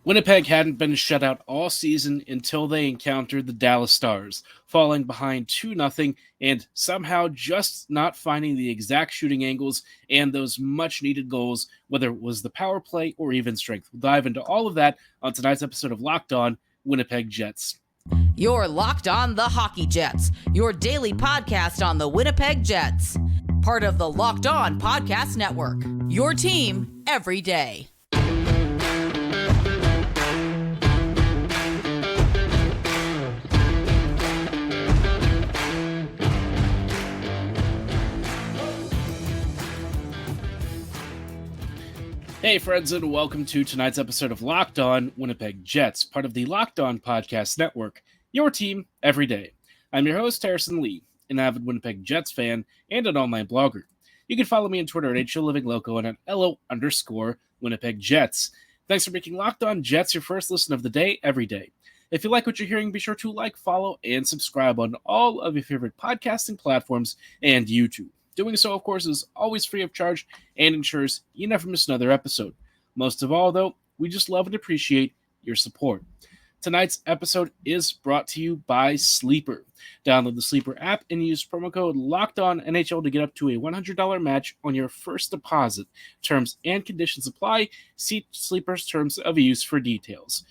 Winnipeg hadn't been shut out all season until they encountered the Dallas Stars, falling behind 2-0 and somehow just not finding the exact shooting angles and those much needed goals, whether it was the power play or even strength. We'll dive into all of that on tonight's episode of Locked On Winnipeg Jets. You're Locked On the Hockey Jets, your daily podcast on the Winnipeg Jets. Part of the Locked On Podcast Network, your team every day. Hey friends, and welcome to tonight's episode of Locked On Winnipeg Jets, part of the Locked On Podcast Network, your team every day. I'm your host, Harrison Lee, an avid Winnipeg Jets fan and an online blogger. You can follow me on Twitter at HOLivingLoco and at LO_Winnipeg Jets. Thanks for making Locked On Jets your first listen of the day every day. If you like what you're hearing, be sure to like, follow, and subscribe on all of your favorite podcasting platforms and YouTube. Doing so, of course, is always free of charge and ensures you never miss another episode. Most of all, though, we just love and appreciate your support. Tonight's episode is brought to you by Sleeper. Download the Sleeper app and use promo code LOCKEDONNHL to get up to a $100 match on your first deposit. Terms and conditions apply. See Sleeper's terms of use for details.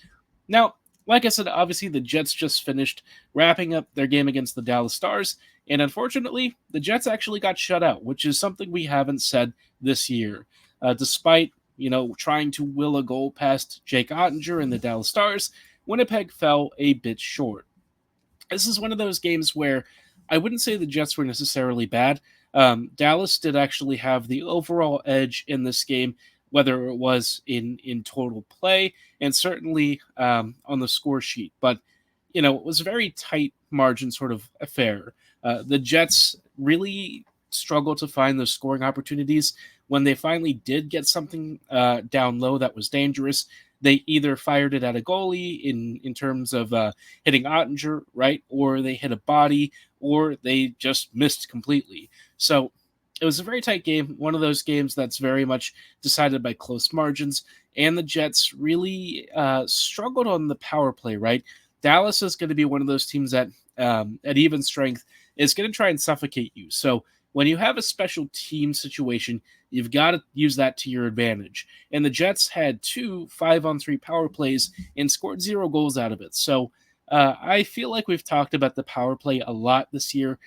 Now, like I said, obviously the Jets just finished wrapping up their game against the Dallas Stars, and unfortunately, the Jets actually got shut out, which is something we haven't said this year. Despite, trying to will a goal past Jake Oettinger and the Dallas Stars, Winnipeg fell a bit short. This is one of those games where I wouldn't say the Jets were necessarily bad. Dallas did actually have the overall edge in this game, whether it was in total play and certainly on the score sheet. But, it was a very tight margin sort of affair. The Jets really struggled to find those scoring opportunities. When they finally did get something down low that was dangerous, they either fired it at a goalie in terms of hitting Oettinger, right, or they hit a body, or they just missed completely. So it was a very tight game, one of those games that's very much decided by close margins, and the Jets really struggled on the power play, right? Dallas is going to be one of those teams that at even strength is going to try and suffocate you. So when you have a special team situation, you've got to use that to your advantage. And the Jets had 2 5-on-3 power plays and scored 0 goals out of it. So I feel like we've talked about the power play a lot this year.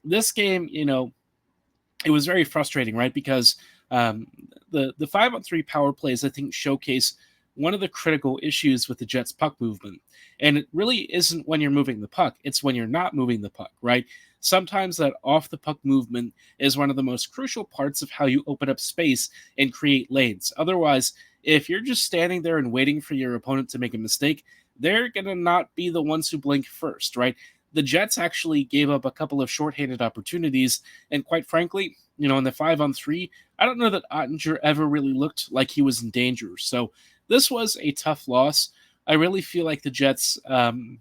This game, it was very frustrating, right? Because the 5-on-3 power plays, I think, showcase one of the critical issues with the Jets' puck movement. And it really isn't when you're moving the puck. It's when you're not moving the puck, right? Sometimes that off-the-puck movement is one of the most crucial parts of how you open up space and create lanes. Otherwise, if you're just standing there and waiting for your opponent to make a mistake, they're going to not be the ones who blink first, right? The Jets actually gave up a couple of shorthanded opportunities, and quite frankly, in the 5-on-3, I don't know that Oettinger ever really looked like he was in danger. So this was a tough loss. I really feel like the Jets, I'm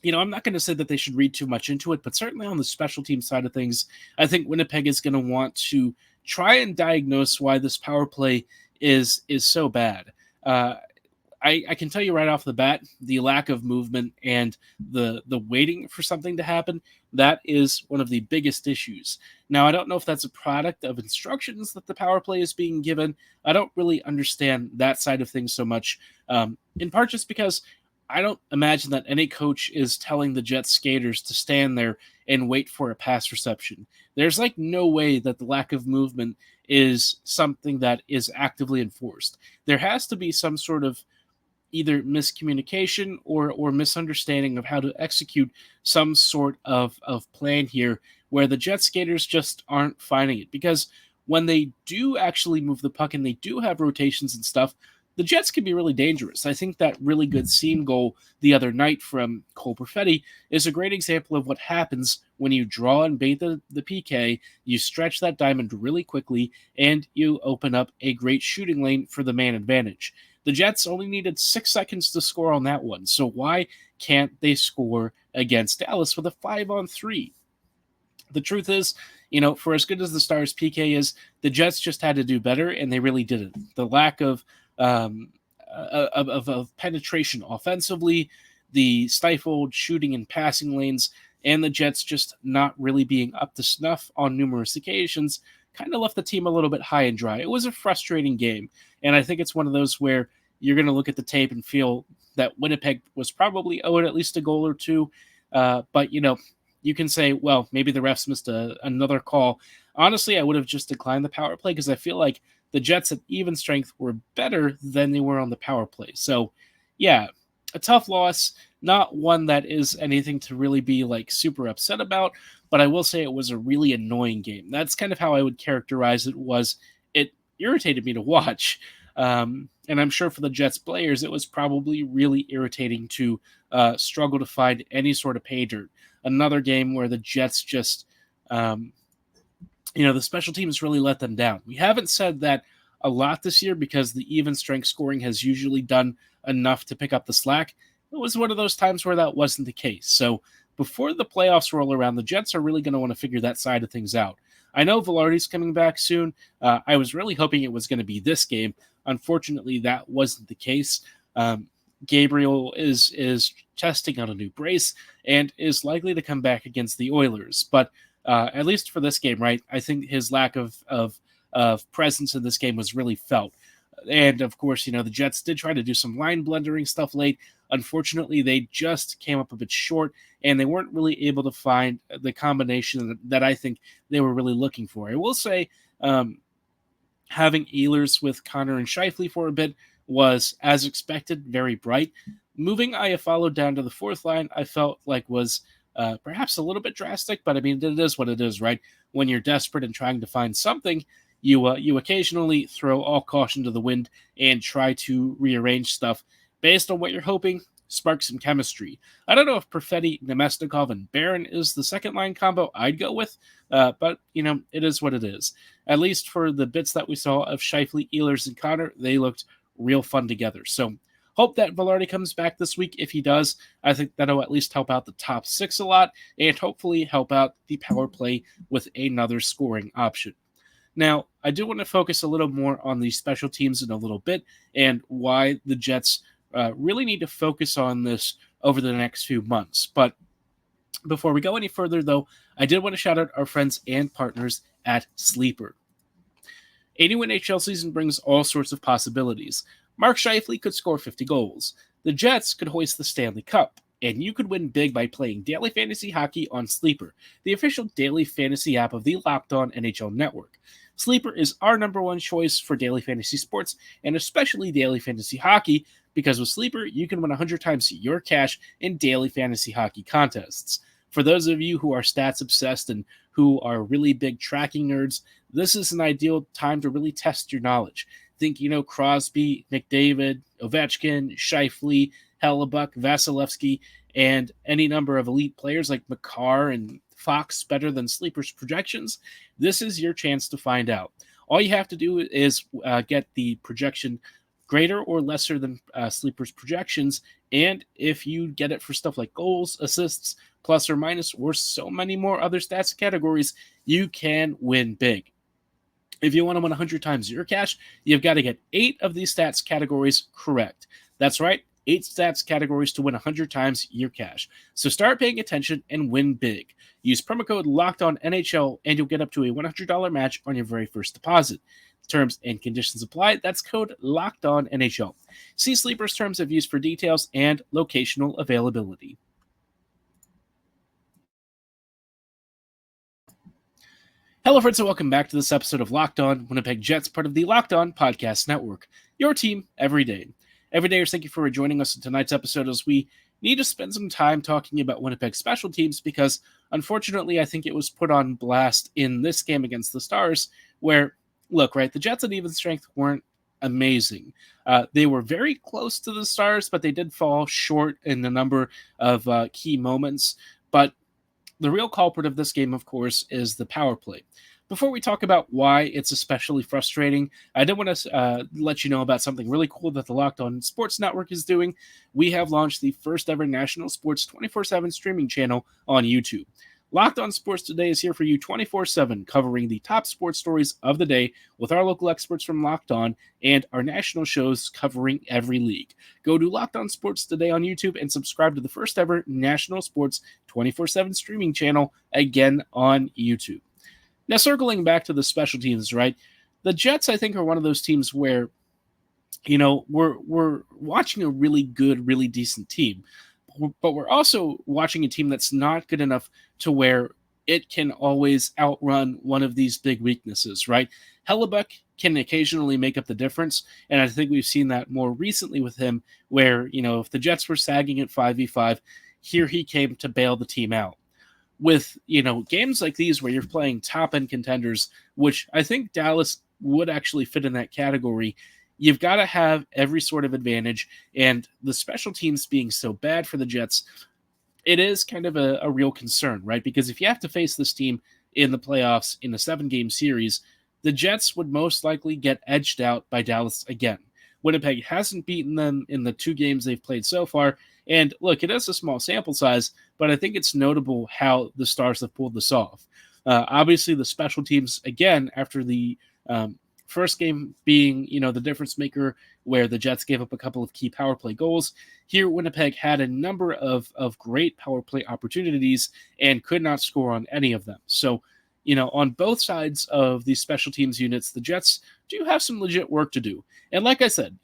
not going to say that they should read too much into it, but certainly on the special team side of things, I think Winnipeg is going to want to try and diagnose why this power play is so bad. I can tell you right off the bat, the lack of movement and the waiting for something to happen, that is one of the biggest issues. Now, I don't know if that's a product of instructions that the power play is being given. I don't really understand that side of things so much, in part just because I don't imagine that any coach is telling the Jets skaters to stand there and wait for a pass reception. There's no way that the lack of movement is something that is actively enforced. There has to be some sort of either miscommunication or misunderstanding of how to execute some sort of plan here where the Jet skaters just aren't finding it. Because when they do actually move the puck and they do have rotations and stuff, the Jets can be really dangerous. I think that really good seam goal the other night from Cole Perfetti is a great example of what happens when you draw and bait the PK, you stretch that diamond really quickly, and you open up a great shooting lane for the man advantage. The Jets only needed 6 seconds to score on that one, so why can't they score against Dallas with a 5-on-3? The truth is, for as good as the Stars' PK is, the Jets just had to do better, and they really didn't. The lack of of penetration offensively, the stifled shooting and passing lanes, and the Jets just not really being up to snuff on numerous occasions kind of left the team a little bit high and dry. It was a frustrating game, and I think it's one of those where you're going to look at the tape and feel that Winnipeg was probably owed at least a goal or two, but you can say, well, maybe the refs missed another call. Honestly, I would have just declined the power play because I feel like the Jets at even strength were better than they were on the power play. So, yeah, a tough loss, not one that is anything to really be like super upset about, but I will say it was a really annoying game. That's kind of how I would characterize it. It irritated me to watch. And I'm sure for the Jets players, it was probably really irritating to struggle to find any sort of pay dirt. Another game where the Jets just, the special teams really let them down. We haven't said that a lot this year because the even strength scoring has usually done enough to pick up the slack. It was one of those times where that wasn't the case. So before the playoffs roll around, the Jets are really going to want to figure that side of things out. I know Vilardi's coming back soon. I was really hoping it was going to be this game. Unfortunately, that wasn't the case. Gabriel is testing on a new brace and is likely to come back against the Oilers. But at least for this game, right, I think his lack of presence in this game was really felt. And, of course, the Jets did try to do some line blendering stuff late. Unfortunately, they just came up a bit short, and they weren't really able to find the combination that I think they were really looking for. I will say having Ehlers with Connor and Scheifele for a bit was, as expected, very bright. Moving Iafallo down to the fourth line, I felt like was perhaps a little bit drastic, but I mean, it is what it is, right? When you're desperate and trying to find something, you occasionally throw all caution to the wind and try to rearrange stuff based on what you're hoping spark some chemistry. I don't know if Perfetti, Nemestikov, and Barron is the second line combo I'd go with, but it is what it is. At least for the bits that we saw of Scheifele, Ehlers, and Connor, they looked real fun together. So hope that Vilardi comes back this week. If he does, I think that'll at least help out the top six a lot and hopefully help out the power play with another scoring option. Now, I do want to focus a little more on the special teams in a little bit and why the Jets really need to focus on this over the next few months. But before we go any further, though, I did want to shout out our friends and partners at Sleeper. A new NHL season brings all sorts of possibilities. Mark Scheifele could score 50 goals. The Jets could hoist the Stanley Cup. And you could win big by playing Daily Fantasy Hockey on Sleeper, the official daily fantasy app of the Locked On NHL Network. Sleeper is our number one choice for daily fantasy sports, and especially daily fantasy hockey, because with Sleeper, you can win 100 times your cash in daily fantasy hockey contests. For those of you who are stats obsessed and who are really big tracking nerds, this is an ideal time to really test your knowledge. Think, Crosby, McDavid, Ovechkin, Scheifele, Hellebuck, Vasilevsky, and any number of elite players like Makar and Fox better than Sleeper's projections. This is your chance to find out. All you have to do is get the projection greater or lesser than Sleeper's projections, and if you get it for stuff like goals, assists, plus or minus, or so many more other stats categories, you can win big. If you want to win 100 times your cash, you've got to get 8 of these stats categories correct. That's right, 8 stats categories to win 100 times your cash. So start paying attention and win big. Use promo code LOCKEDONNHL and you'll get up to a $100 match on your very first deposit. Terms and conditions apply. That's code LOCKEDONNHL. See Sleeper's terms of use for details and locational availability. Hello, friends, and welcome back to this episode of Locked On Winnipeg Jets, part of the Locked On Podcast Network. Your team every day. Everydayers, thank you for joining us in tonight's episode as we need to spend some time talking about Winnipeg special teams because, unfortunately, I think it was put on blast in this game against the Stars where, look, right, the Jets at even strength weren't amazing. They were very close to the Stars, but they did fall short in a number of key moments. But the real culprit of this game, of course, is the power play. Before we talk about why it's especially frustrating, I did want to let you know about something really cool that the Locked On Sports Network is doing. We have launched the first ever national sports 24/7 streaming channel on YouTube. Locked On Sports Today is here for you 24/7, covering the top sports stories of the day with our local experts from Locked On and our national shows covering every league. Go to Locked On Sports Today on YouTube and subscribe to the first ever national sports 24/7 streaming channel, again on YouTube. Now, circling back to the special teams, right? The Jets, I think, are one of those teams where, we're watching a really good, really decent team, but we're also watching a team that's not good enough to where it can always outrun one of these big weaknesses, right? Hellebuck can occasionally make up the difference, and I think we've seen that more recently with him, where, if the Jets were sagging at 5v5, here he came to bail the team out. With, games like these where you're playing top-end contenders, which I think Dallas would actually fit in that category, you've got to have every sort of advantage, and the special teams being so bad for the Jets, it is kind of a real concern, right? Because if you have to face this team in the playoffs in a 7-game series, the Jets would most likely get edged out by Dallas again. Winnipeg hasn't beaten them in the 2 games they've played so far, and look, it is a small sample size, but I think it's notable how the Stars have pulled this off. Obviously, the special teams, again, after the first game being, the difference maker where the Jets gave up a couple of key power play goals. Here, Winnipeg had a number of great power play opportunities and could not score on any of them. So, on both sides of these special teams units, the Jets do have some legit work to do. And like I said,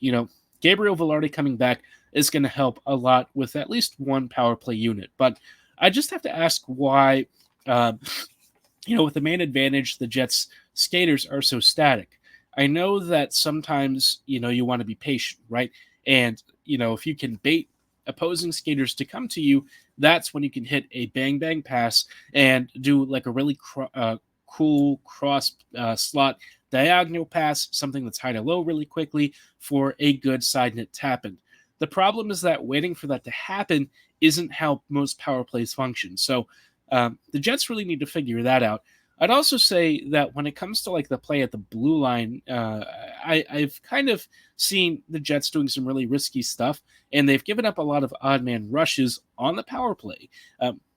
Gabriel Vilardi coming back is going to help a lot with at least one power play unit. But I just have to ask why, with the main advantage, the Jets skaters are so static. I know that sometimes, you want to be patient, right? And, if you can bait opposing skaters to come to you, that's when you can hit a bang-bang pass and do like a really cool cross slot diagonal pass, something that's high to low really quickly for a good side net tap-in. The problem is that waiting for that to happen isn't how most power plays function. So the Jets really need to figure that out. I'd also say that when it comes to like the play at the blue line, I've kind of seen the Jets doing some really risky stuff, and they've given up a lot of odd man rushes on the power play.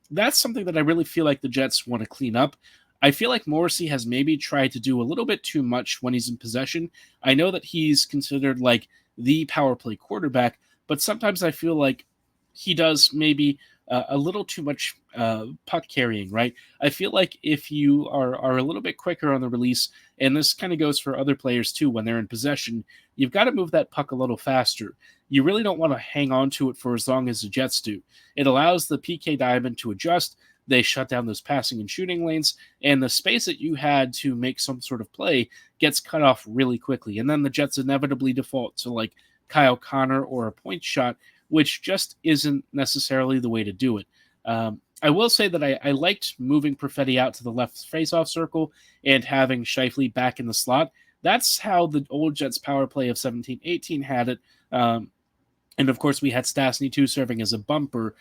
That's something that I really feel like the Jets want to clean up. I feel like Morrissey has maybe tried to do a little bit too much when he's in possession. I know that he's considered like the power play quarterback, but sometimes I feel like he does maybe a little too much puck carrying, right? I feel like if you are a little bit quicker on the release, and this kind of goes for other players too, when they're in possession, you've got to move that puck a little faster. You really don't want to hang on to it for as long as the Jets do. It allows the PK diamond to adjust. They shut down those passing and shooting lanes, and the space that you had to make some sort of play gets cut off really quickly. And then the Jets inevitably default to like Kyle Connor or a point shot, which just isn't necessarily the way to do it. I will say that I liked moving Perfetti out to the left faceoff circle and having Scheifele back in the slot. That's how the old Jets power play of 17-18 had it. And of course, we had Stastny too serving as a bumper,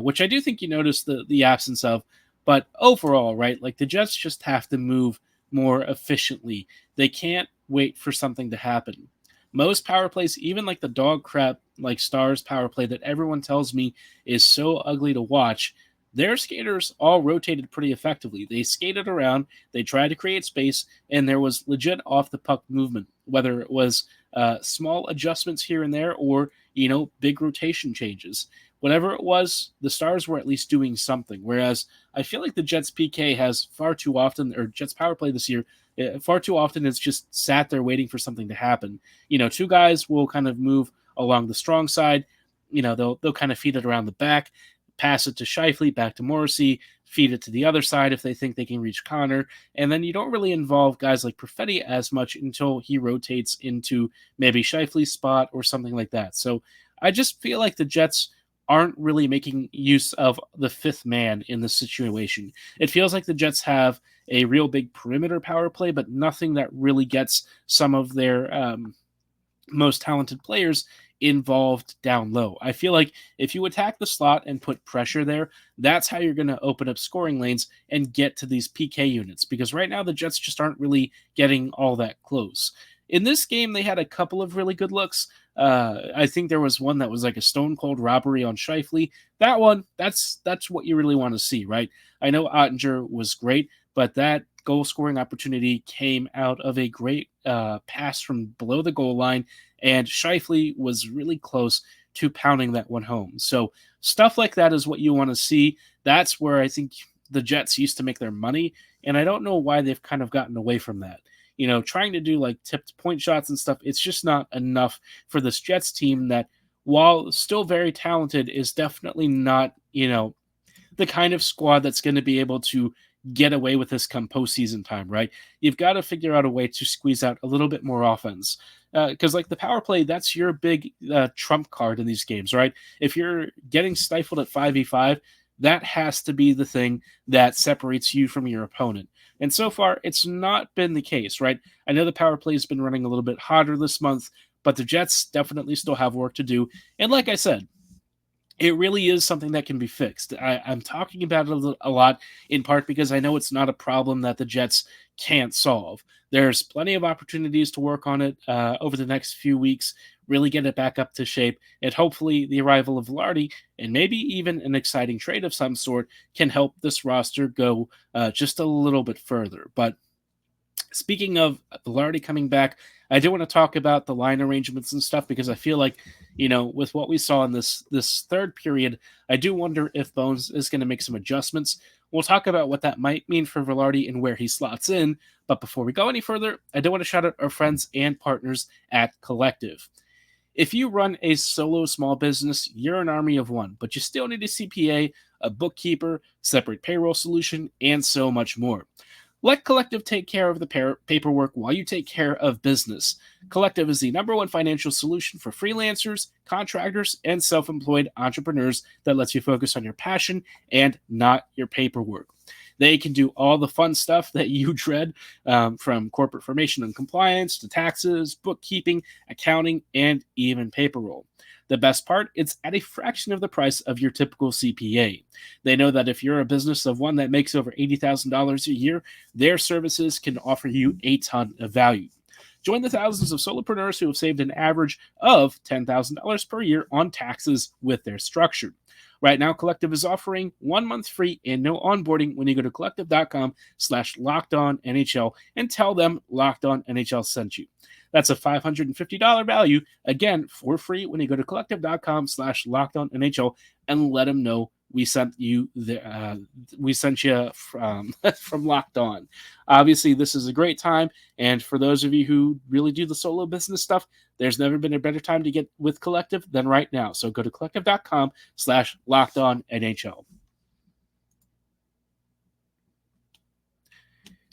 which I do think you noticed the absence of. But overall, right, like the Jets just have to move more efficiently. They can't wait for something to happen. Most power plays, even like the dog crap, like Stars power play that everyone tells me is so ugly to watch, their skaters all rotated pretty effectively. They skated around, they tried to create space, and there was legit off-the-puck movement, whether it was small adjustments here and there or, big rotation changes. Whatever it was, the Stars were at least doing something, whereas I feel like the Jets PK has far too often, or Jets power play this year, far too often it's just sat there waiting for something to happen. 2 guys will kind of move along the strong side. They'll kind of feed it around the back, pass it to Scheifele, back to Morrissey, feed it to the other side if they think they can reach Connor. And then you don't really involve guys like Perfetti as much until he rotates into maybe Scheifele's spot or something like that. So I just feel like the Jets aren't really making use of the 5th man in this situation. It feels like the Jets have a real big perimeter power play, but nothing that really gets some of their most talented players involved down low. I feel like if you attack the slot and put pressure there, that's how you're going to open up scoring lanes and get to these PK units, because right now the Jets just aren't really getting all that close. In this game, they had a couple of really good looks. I think there was one that was like a stone cold robbery on Scheifele. That one, that's what you really want to see, right? I know Oettinger was great, but that goal scoring opportunity came out of a great pass from below the goal line, and Scheifele was really close to pounding that one home. So stuff like that is what you want to see. That's where I think the Jets used to make their money, and I don't know why they've kind of gotten away from that. Trying to do like tipped point shots and stuff, it's just not enough for this Jets team that, while still very talented, is definitely not, the kind of squad that's going to be able to get away with this come postseason time, right? You've got to figure out a way to squeeze out a little bit more offense. Because like the power play, that's your big trump card in these games, right? If you're getting stifled at 5v5, that has to be the thing that separates you from your opponent. And so far, it's not been the case, right? I know the power play has been running a little bit hotter this month, but the Jets definitely still have work to do. And like I said, it really is something that can be fixed. I'm talking about it a lot, in part because I know it's not a problem that the Jets can't solve. There's plenty of opportunities to work on it over the next few weeks, really get it back up to shape, and hopefully the arrival of Vilardi and maybe even an exciting trade of some sort can help this roster go just a little bit further. But speaking of Vilardi coming back, I do want to talk about the line arrangements and stuff, because I feel like, with what we saw in this third period, I do wonder if Bones is going to make some adjustments. We'll talk about what that might mean for Vilardi and where he slots in. But before we go any further, I do want to shout out our friends and partners at Collective. If you run a solo small business, you're an army of one, but you still need a CPA, a bookkeeper, separate payroll solution, and so much more. Let Collective take care of the paperwork while you take care of business. Collective is the #1 financial solution for freelancers, contractors, and self-employed entrepreneurs that lets you focus on your passion and not your paperwork. They can do all the fun stuff that you dread, from corporate formation and compliance to taxes, bookkeeping, accounting, and even payroll. The best part, it's at a fraction of the price of your typical CPA. They know that if you're a business of one that makes over $80,000 a year, their services can offer you a ton of value. Join the thousands of solopreneurs who have saved an average of $10,000 per year on taxes with their structure. Right now, Collective is offering 1 month free and no onboarding when you go to collective.com/LockedOnNHL and tell them Locked On NHL sent you. That's a $550 value, again, for free when you go to collective.com/LockedOnNHL and let them know we sent you from from Locked On. Obviously, this is a great time, and for those of you who really do the solo business stuff, there's never been a better time to get with Collective than right now. So go to collective.com/LockedOnNHL.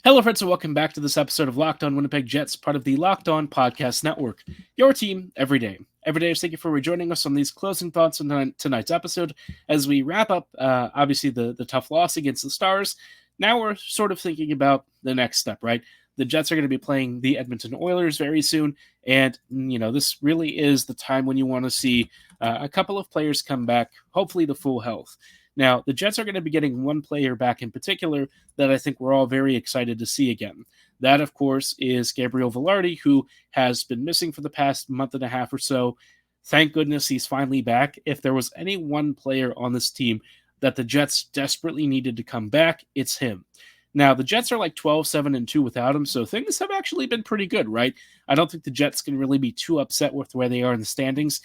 Hello, friends, and welcome back to this episode of Locked On Winnipeg Jets, part of the Locked On Podcast Network. Your team every day. Every day, thank you for rejoining us on these closing thoughts on tonight's episode as we wrap up, obviously, the tough loss against the Stars. Now we're sort of thinking about the next step, right? The Jets are going to be playing the Edmonton Oilers very soon, and, this really is the time when you want to see a couple of players come back, hopefully to full health. Now, the Jets are going to be getting one player back in particular that I think we're all very excited to see again. That, of course, is Gabriel Vilardi, who has been missing for the past month and a half or so. Thank goodness he's finally back. If there was any one player on this team that the Jets desperately needed to come back, it's him. Now, the Jets are like 12-7-2 without him, so things have actually been pretty good, right? I don't think the Jets can really be too upset with where they are in the standings.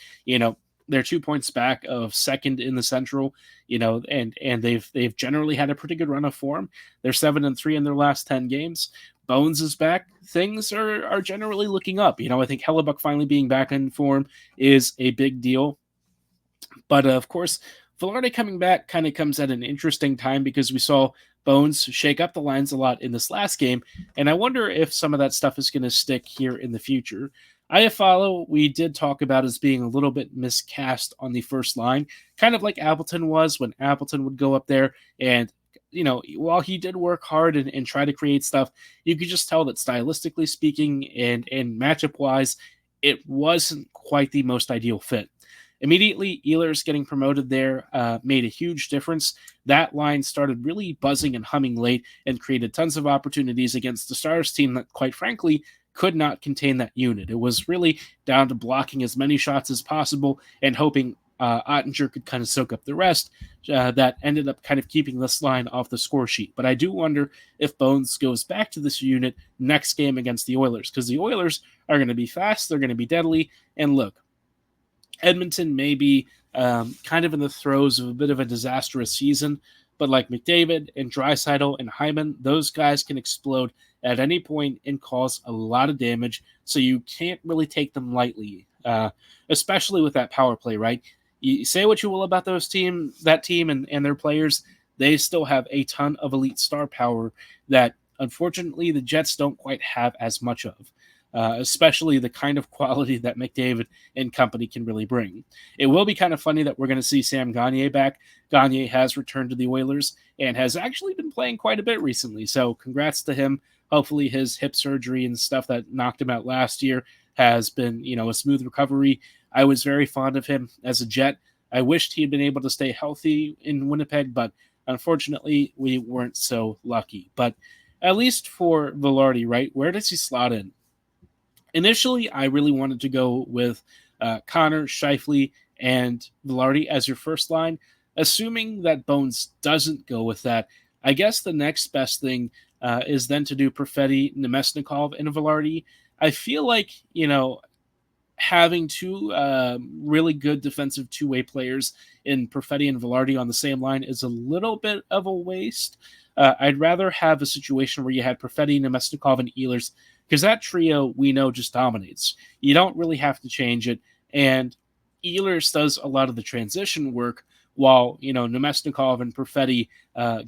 They're 2 points back of second in the Central, and they've generally had a pretty good run of form. They're 7-3 in their last 10 games. Bones is back. Things are generally looking up. I think Hellebuyck finally being back in form is a big deal. But of course, Vilardi coming back kind of comes at an interesting time because we saw Bones shake up the lines a lot in this last game, and I wonder if some of that stuff is going to stick here in the future. Iafallo, we did talk about as being a little bit miscast on the first line, kind of like Appleton was when Appleton would go up there and, while he did work hard and try to create stuff, you could just tell that stylistically speaking and matchup-wise, it wasn't quite the most ideal fit. Immediately, Ehlers getting promoted there made a huge difference. That line started really buzzing and humming late and created tons of opportunities against the Stars team that, quite frankly, could not contain that unit. It was really down to blocking as many shots as possible and hoping Oettinger could kind of soak up the rest. That ended up kind of keeping this line off the score sheet. But I do wonder if Bones goes back to this unit next game against the Oilers, because the Oilers are going to be fast, they're going to be deadly, and look, Edmonton may be kind of in the throes of a bit of a disastrous season, but like McDavid and Draisaitl and Hyman, those guys can explode at any point and cause a lot of damage, so you can't really take them lightly, especially with that power play, right? You say what you will about that team and their players, they still have a ton of elite star power that unfortunately the Jets don't quite have as much of. Especially the kind of quality that McDavid and company can really bring. It will be kind of funny that we're going to see Sam Gagner back. Gagner has returned to the Oilers and has actually been playing quite a bit recently, so congrats to him. Hopefully his hip surgery and stuff that knocked him out last year has been, a smooth recovery. I was very fond of him as a Jet. I wished he had been able to stay healthy in Winnipeg, but unfortunately we weren't so lucky. But at least for Vilardi, right, where does he slot in? Initially, I really wanted to go with Connor, Scheifele, and Vilardi as your first line. Assuming that Bones doesn't go with that, I guess the next best thing is then to do Perfetti, Nemesnikov, and Vilardi. I feel like, having two really good defensive two-way players in Perfetti and Vilardi on the same line is a little bit of a waste. I'd rather have a situation where you had Perfetti, Nemesnikov, and Ehlers, because that trio we know just dominates. You don't really have to change it, and Ehlers does a lot of the transition work, while Nemesnikov and Perfetti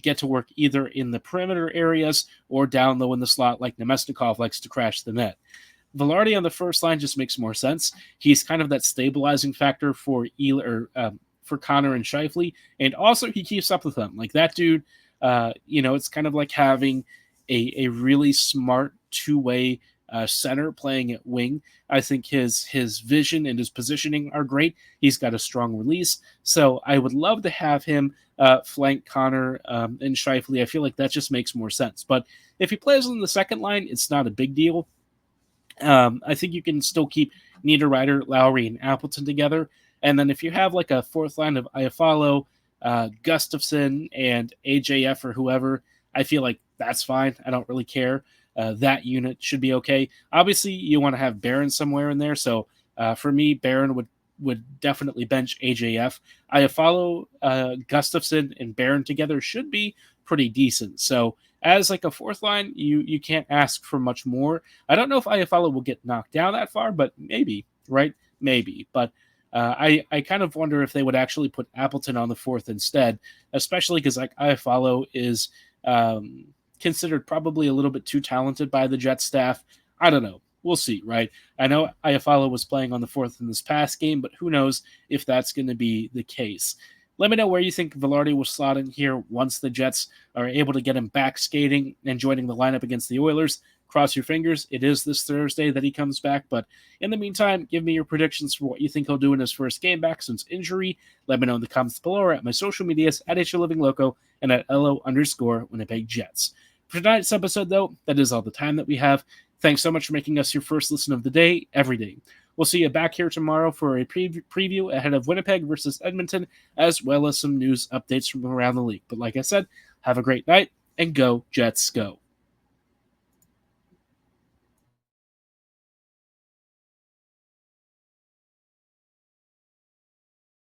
get to work either in the perimeter areas or down low in the slot, like Nemesnikov likes to crash the net. Vilardi on the first line just makes more sense. He's kind of that stabilizing factor for for Connor and Scheifele, and also he keeps up with them. Like that dude, it's kind of like having a really smart two-way center playing at wing. I think his vision and his positioning are great. He's got a strong release, so I would love to have him flank Connor and Scheifele. I feel like that just makes more sense. But if he plays on the second line, it's not a big deal. I think you can still keep Niederreiter, Lowry, and Appleton together. And then if you have like a fourth line of Iafallo, Gustafsson, and AJF or whoever, I feel like that's fine. I don't really care. That unit should be okay. Obviously, you want to have Barron somewhere in there. So for me, Barron would definitely bench AJF. Iafallo, Gustafsson, and Barron together should be pretty decent. So as like a fourth line, you can't ask for much more. I don't know if Iafallo will get knocked down that far, but maybe, right? Maybe. But I kind of wonder if they would actually put Appleton on the fourth instead, especially because like Iafallo is considered probably a little bit too talented by the Jets staff. I don't know. We'll see, right? I know Iafallo was playing on the fourth in this past game, but who knows if that's going to be the case. Let me know where you think Vilardi will slot in here once the Jets are able to get him back skating and joining the lineup against the Oilers. Cross your fingers. It is this Thursday that he comes back. But in the meantime, give me your predictions for what you think he'll do in his first game back since injury. Let me know in the comments below or at my social medias at HLivingLoco and at LO_Winnipeg Jets. For tonight's episode, though, that is all the time that we have. Thanks so much for making us your first listen of the day, every day. We'll see you back here tomorrow for a preview ahead of Winnipeg versus Edmonton, as well as some news updates from around the league. But like I said, have a great night, and go Jets, go.